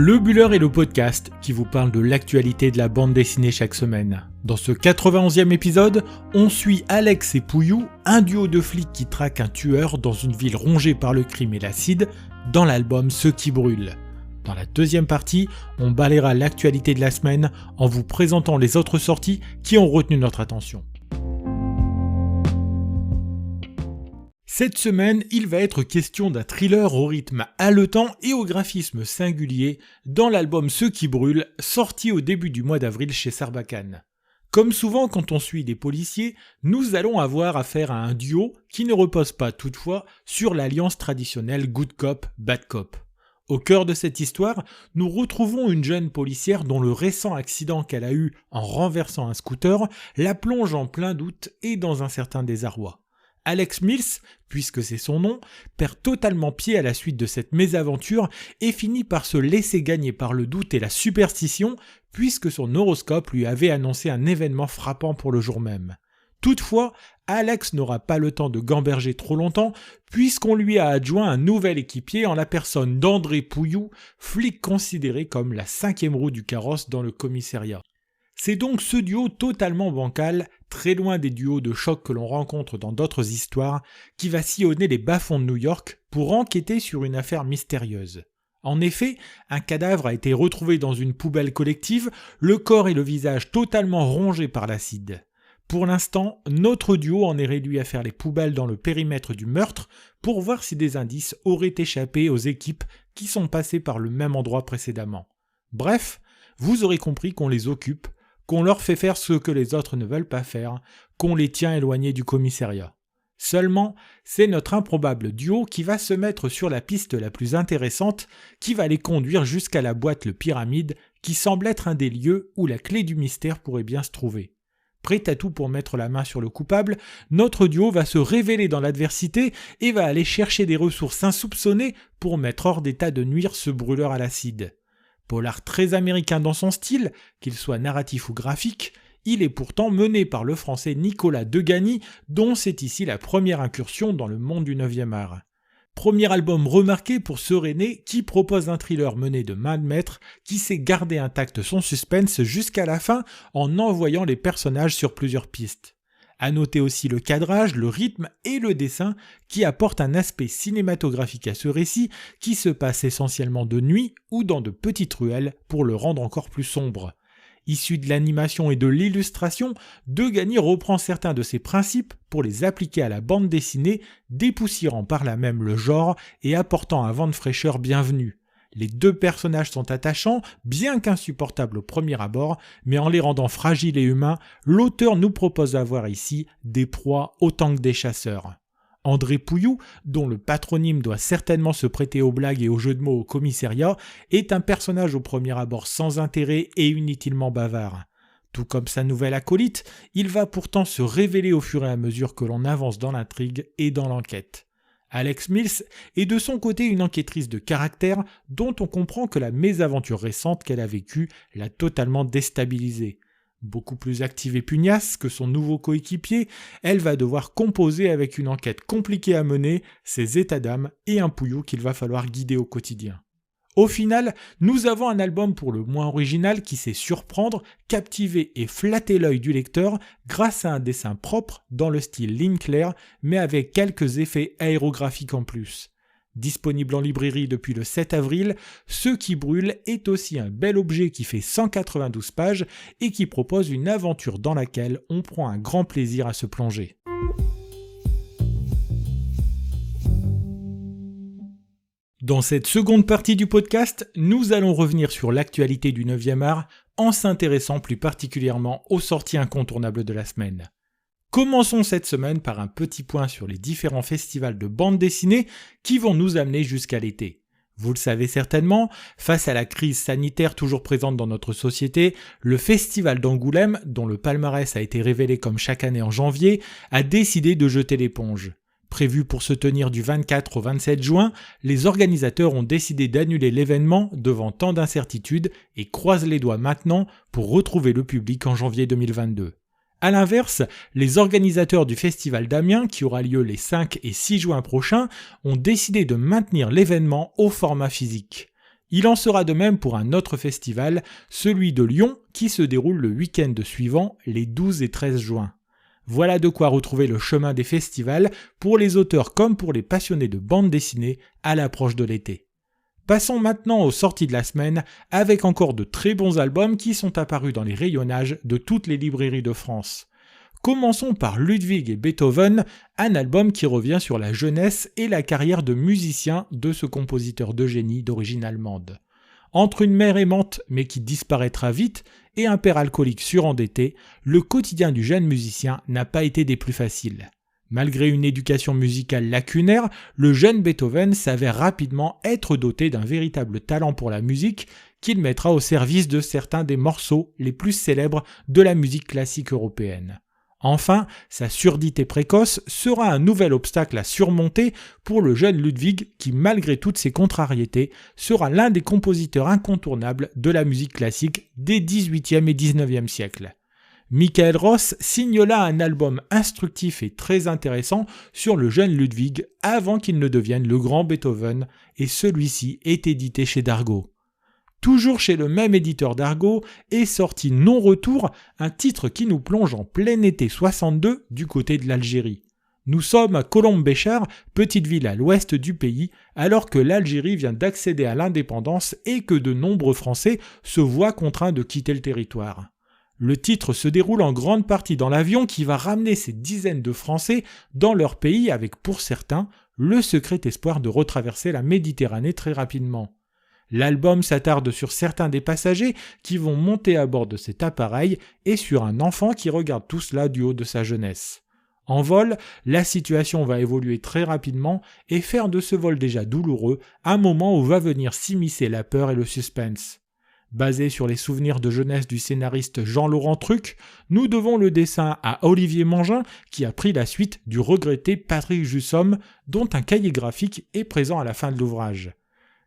Le Buller est le podcast qui vous parle de l'actualité de la bande dessinée chaque semaine. Dans ce 91e épisode, on suit Alex et Pouillou, un duo de flics qui traquent un tueur dans une ville rongée par le crime et l'acide, dans l'album Ceux qui brûlent. Dans la deuxième partie, on balayera l'actualité de la semaine en vous présentant les autres sorties qui ont retenu notre attention. Cette semaine, il va être question d'un thriller au rythme haletant et au graphisme singulier dans l'album Ceux qui brûlent, sorti au début du mois d'avril chez Sarbacane. Comme souvent quand on suit des policiers, nous allons avoir affaire à un duo qui ne repose pas toutefois sur l'alliance traditionnelle Good Cop, Bad Cop. Au cœur de cette histoire, nous retrouvons une jeune policière dont le récent accident qu'elle a eu en renversant un scooter la plonge en plein doute et dans un certain désarroi. Alex Mills, puisque c'est son nom, perd totalement pied à la suite de cette mésaventure et finit par se laisser gagner par le doute et la superstition, puisque son horoscope lui avait annoncé un événement frappant pour le jour même. Toutefois, Alex n'aura pas le temps de gamberger trop longtemps, puisqu'on lui a adjoint un nouvel équipier en la personne d'André Pouillou, flic considéré comme la 5e roue du carrosse dans le commissariat. C'est donc ce duo totalement bancal, très loin des duos de choc que l'on rencontre dans d'autres histoires, qui va sillonner les bas-fonds de New York pour enquêter sur une affaire mystérieuse. En effet, un cadavre a été retrouvé dans une poubelle collective, le corps et le visage totalement rongés par l'acide. Pour l'instant, notre duo en est réduit à faire les poubelles dans le périmètre du meurtre pour voir si des indices auraient échappé aux équipes qui sont passées par le même endroit précédemment. Bref, vous aurez compris qu'on les occupe, qu'on leur fait faire ce que les autres ne veulent pas faire, qu'on les tient éloignés du commissariat. Seulement, c'est notre improbable duo qui va se mettre sur la piste la plus intéressante, qui va les conduire jusqu'à la boîte Le Pyramide, qui semble être un des lieux où la clé du mystère pourrait bien se trouver. Prêt à tout pour mettre la main sur le coupable, notre duo va se révéler dans l'adversité et va aller chercher des ressources insoupçonnées pour mettre hors d'état de nuire ce brûleur à l'acide. Polar très américain dans son style, qu'il soit narratif ou graphique, il est pourtant mené par le français Nicolas Degany, dont c'est ici la première incursion dans le monde du 9e art. Premier album remarqué pour Serené qui propose un thriller mené de main de maître qui sait garder intact son suspense jusqu'à la fin en envoyant les personnages sur plusieurs pistes. À noter aussi le cadrage, le rythme et le dessin qui apportent un aspect cinématographique à ce récit qui se passe essentiellement de nuit ou dans de petites ruelles pour le rendre encore plus sombre. Issu de l'animation et de l'illustration, Degany reprend certains de ses principes pour les appliquer à la bande dessinée, dépoussiérant par là même le genre et apportant un vent de fraîcheur bienvenu. Les deux personnages sont attachants, bien qu'insupportables au premier abord, mais en les rendant fragiles et humains, l'auteur nous propose d'avoir ici des proies autant que des chasseurs. André Pouillou, dont le patronyme doit certainement se prêter aux blagues et aux jeux de mots au commissariat, est un personnage au premier abord sans intérêt et inutilement bavard. Tout comme sa nouvelle acolyte, il va pourtant se révéler au fur et à mesure que l'on avance dans l'intrigue et dans l'enquête. Alex Mills est de son côté une enquêtrice de caractère dont on comprend que la mésaventure récente qu'elle a vécue l'a totalement déstabilisée. Beaucoup plus active et pugnace que son nouveau coéquipier, elle va devoir composer avec une enquête compliquée à mener, ses états d'âme et un Pouillou qu'il va falloir guider au quotidien. Au final, nous avons un album pour le moins original qui sait surprendre, captiver et flatter l'œil du lecteur grâce à un dessin propre dans le style ligne claire mais avec quelques effets aérographiques en plus. Disponible en librairie depuis le 7 avril, Ceux qui brûlent est aussi un bel objet qui fait 192 pages et qui propose une aventure dans laquelle on prend un grand plaisir à se plonger. Dans cette seconde partie du podcast, nous allons revenir sur l'actualité du 9e art en s'intéressant plus particulièrement aux sorties incontournables de la semaine. Commençons cette semaine par un petit point sur les différents festivals de bande dessinée qui vont nous amener jusqu'à l'été. Vous le savez certainement, face à la crise sanitaire toujours présente dans notre société, le Festival d'Angoulême, dont le palmarès a été révélé comme chaque année en janvier, a décidé de jeter l'éponge. Prévu pour se tenir du 24 au 27 juin, les organisateurs ont décidé d'annuler l'événement devant tant d'incertitudes et croisent les doigts maintenant pour retrouver le public en janvier 2022. A l'inverse, les organisateurs du Festival d'Amiens, qui aura lieu les 5 et 6 juin prochains, ont décidé de maintenir l'événement au format physique. Il en sera de même pour un autre festival, celui de Lyon, qui se déroule le week-end suivant, les 12 et 13 juin. Voilà de quoi retrouver le chemin des festivals pour les auteurs comme pour les passionnés de bande dessinée à l'approche de l'été. Passons maintenant aux sorties de la semaine avec encore de très bons albums qui sont apparus dans les rayonnages de toutes les librairies de France. Commençons par Ludwig et Beethoven, un album qui revient sur la jeunesse et la carrière de musicien de ce compositeur de génie d'origine allemande. Entre une mère aimante mais qui disparaîtra vite et un père alcoolique surendetté, le quotidien du jeune musicien n'a pas été des plus faciles. Malgré une éducation musicale lacunaire, le jeune Beethoven s'avère rapidement être doté d'un véritable talent pour la musique qu'il mettra au service de certains des morceaux les plus célèbres de la musique classique européenne. Enfin, sa surdité précoce sera un nouvel obstacle à surmonter pour le jeune Ludwig qui, malgré toutes ses contrariétés, sera l'un des compositeurs incontournables de la musique classique des XVIIIe et XIXe siècles. Michael Ross signe là un album instructif et très intéressant sur le jeune Ludwig avant qu'il ne devienne le grand Beethoven, et celui-ci est édité chez Dargaud. Toujours chez le même éditeur d'Argo, est sorti Non Retour, un titre qui nous plonge en plein été 62 du côté de l'Algérie. Nous sommes à Colombes-Béchar, petite ville à l'ouest du pays, alors que l'Algérie vient d'accéder à l'indépendance et que de nombreux Français se voient contraints de quitter le territoire. Le titre se déroule en grande partie dans l'avion qui va ramener ces dizaines de Français dans leur pays avec, pour certains, le secret espoir de retraverser la Méditerranée très rapidement. L'album s'attarde sur certains des passagers qui vont monter à bord de cet appareil et sur un enfant qui regarde tout cela du haut de sa jeunesse. En vol, la situation va évoluer très rapidement et faire de ce vol déjà douloureux un moment où va venir s'immiscer la peur et le suspense. Basé sur les souvenirs de jeunesse du scénariste Jean-Laurent Truc, nous devons le dessin à Olivier Mangin qui a pris la suite du regretté Patrick Jussomme dont un cahier graphique est présent à la fin de l'ouvrage.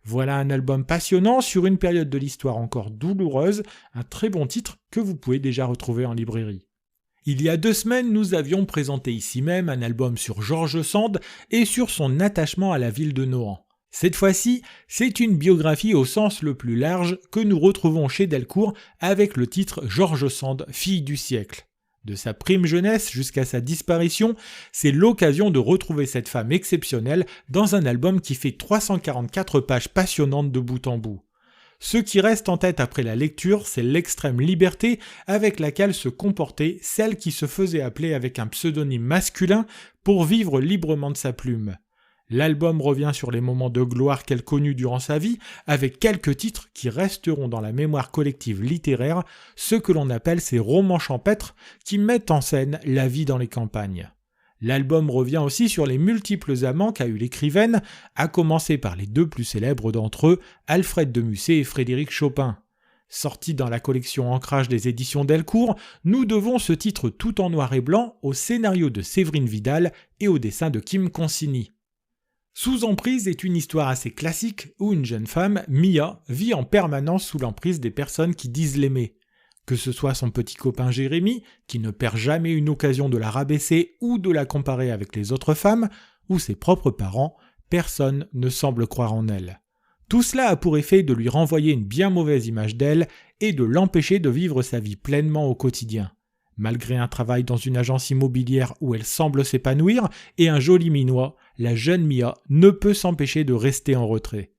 Voilà un album passionnant sur une période de l'histoire encore douloureuse, un très bon titre que vous pouvez déjà retrouver en librairie. Il y a 2 semaines, nous avions présenté ici même un album sur George Sand et sur son attachement à la ville de Nohant. Cette fois-ci, c'est une biographie au sens le plus large que nous retrouvons chez Delcourt avec le titre George Sand, fille du siècle. De sa prime jeunesse jusqu'à sa disparition, c'est l'occasion de retrouver cette femme exceptionnelle dans un album qui fait 344 pages passionnantes de bout en bout. Ce qui reste en tête après la lecture, c'est l'extrême liberté avec laquelle se comportait celle qui se faisait appeler avec un pseudonyme masculin pour vivre librement de sa plume. L'album revient sur les moments de gloire qu'elle connut durant sa vie, avec quelques titres qui resteront dans la mémoire collective littéraire, ce que l'on appelle ces romans champêtres qui mettent en scène la vie dans les campagnes. L'album revient aussi sur les multiples amants qu'a eu l'écrivaine, à commencer par les 2 plus célèbres d'entre eux, Alfred de Musset et Frédéric Chopin. Sorti dans la collection Ancrage des éditions Delcourt, nous devons ce titre tout en noir et blanc au scénario de Séverine Vidal et au dessin de Kim Consigny. Sous emprise est une histoire assez classique où une jeune femme, Mia, vit en permanence sous l'emprise des personnes qui disent l'aimer. Que ce soit son petit copain Jérémy, qui ne perd jamais une occasion de la rabaisser ou de la comparer avec les autres femmes, ou ses propres parents, personne ne semble croire en elle. Tout cela a pour effet de lui renvoyer une bien mauvaise image d'elle et de l'empêcher de vivre sa vie pleinement au quotidien. Malgré un travail dans une agence immobilière où elle semble s'épanouir et un joli minois, la jeune Mia ne peut s'empêcher de rester en retrait.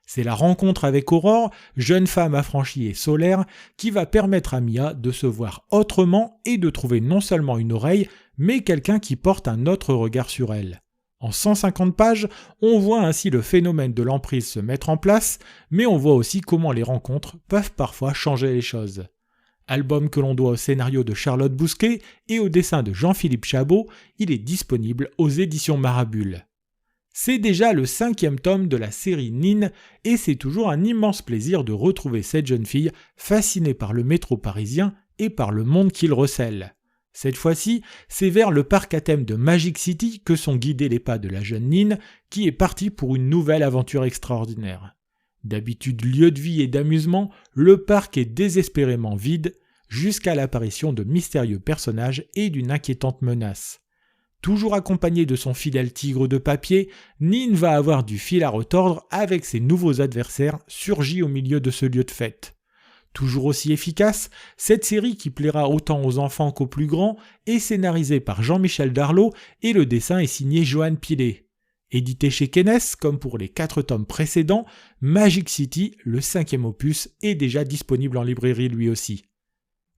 C'est la rencontre avec Aurore, jeune femme affranchie et solaire, qui va permettre à Mia de se voir autrement et de trouver non seulement une oreille, mais quelqu'un qui porte un autre regard sur elle. En 150 pages, on voit ainsi le phénomène de l'emprise se mettre en place, mais on voit aussi comment les rencontres peuvent parfois changer les choses. Album que l'on doit au scénario de Charlotte Bousquet et au dessin de Jean-Philippe Chabot, il est disponible aux éditions Marabule. C'est déjà le 5e tome de la série Nin et c'est toujours un immense plaisir de retrouver cette jeune fille fascinée par le métro parisien et par le monde qu'il recèle. Cette fois-ci, c'est vers le parc à thème de Magic City que sont guidés les pas de la jeune Nin qui est partie pour une nouvelle aventure extraordinaire. D'habitude lieu de vie et d'amusement, le parc est désespérément vide jusqu'à l'apparition de mystérieux personnages et d'une inquiétante menace. Toujours accompagné de son fidèle tigre de papier, Nin va avoir du fil à retordre avec ses nouveaux adversaires surgis au milieu de ce lieu de fête. Toujours aussi efficace, cette série qui plaira autant aux enfants qu'aux plus grands est scénarisée par Jean-Michel Darlot et le dessin est signé Johan Pilet. Édité chez Kenes, comme pour les 4 tomes précédents, Magic City, le 5e opus, est déjà disponible en librairie lui aussi.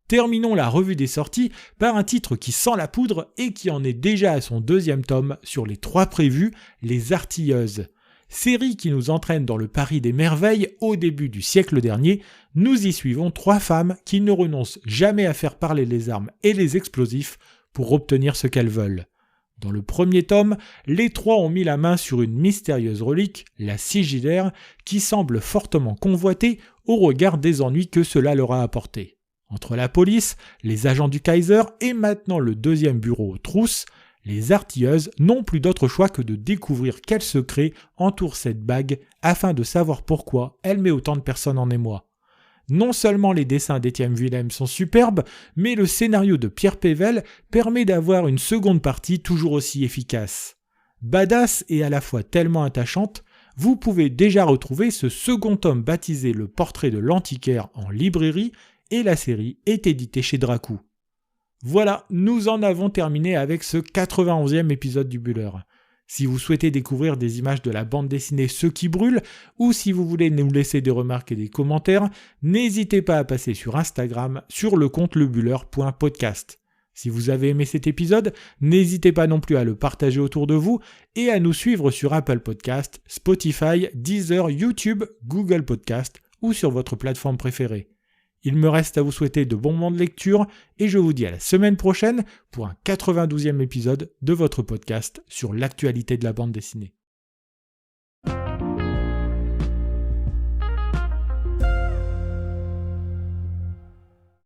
Terminons la revue des sorties par un titre qui sent la poudre et qui en est déjà à son 2e tome sur les 3 prévus, Les Artilleuses. Série qui nous entraîne dans le Paris des merveilles au début du siècle dernier, nous y suivons 3 femmes qui ne renoncent jamais à faire parler les armes et les explosifs pour obtenir ce qu'elles veulent. Dans le 1er tome, les 3 ont mis la main sur une mystérieuse relique, la sigillaire, qui semble fortement convoitée au regard des ennuis que cela leur a apporté. Entre la police, les agents du Kaiser et maintenant le 2e bureau aux trousses, les artilleuses n'ont plus d'autre choix que de découvrir quel secret entoure cette bague afin de savoir pourquoi elle met autant de personnes en émoi. Non seulement les dessins d'Étienne Willem sont superbes, mais le scénario de Pierre Pével permet d'avoir une seconde partie toujours aussi efficace. Badass et à la fois tellement attachante, vous pouvez déjà retrouver ce second tome baptisé Le Portrait de l'Antiquaire en librairie et la série est éditée chez Dracou. Voilà, nous en avons terminé avec ce 91e épisode du Buller. Si vous souhaitez découvrir des images de la bande dessinée Ceux qui brûlent, ou si vous voulez nous laisser des remarques et des commentaires, n'hésitez pas à passer sur Instagram sur le compte lebuller.podcast. Si vous avez aimé cet épisode, n'hésitez pas non plus à le partager autour de vous et à nous suivre sur Apple Podcast, Spotify, Deezer, YouTube, Google Podcast ou sur votre plateforme préférée. Il me reste à vous souhaiter de bons moments de lecture et je vous dis à la semaine prochaine pour un 92e épisode de votre podcast sur l'actualité de la bande dessinée.